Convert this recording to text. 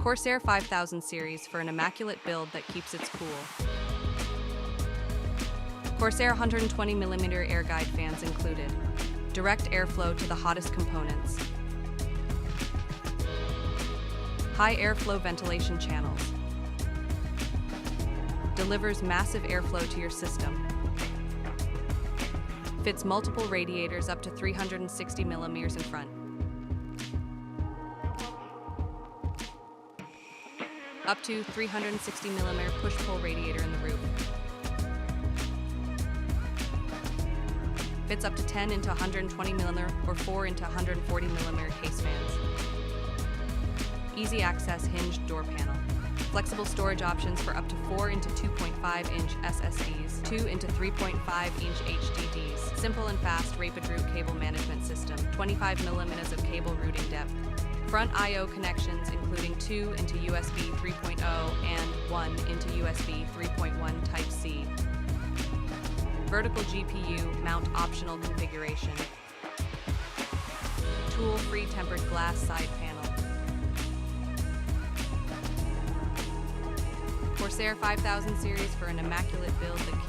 Corsair 5000 series for an immaculate build that keeps its cool. Corsair 120mm air guide fans included. Direct airflow to the hottest components. High airflow ventilation channels. Delivers massive airflow to your system. Fits multiple radiators up to 360mm in front. Up to 360mm push-pull radiator in the roof. Fits up to 10 into 120mm or 4 into 140mm case fans. Easy access hinged door panel. Flexible storage options for up to 4 into 2.5-inch SSDs, 2 into 3.5-inch HDDs. Simple and fast rapid root cable management system. 25mm of cable routing depth. Front I/O connections including 2 into USB 3.0 and 1 into USB 3.1 Type-C. Vertical GPU mount optional configuration. Tool-free tempered glass side panel. Corsair 5000 series for an immaculate build that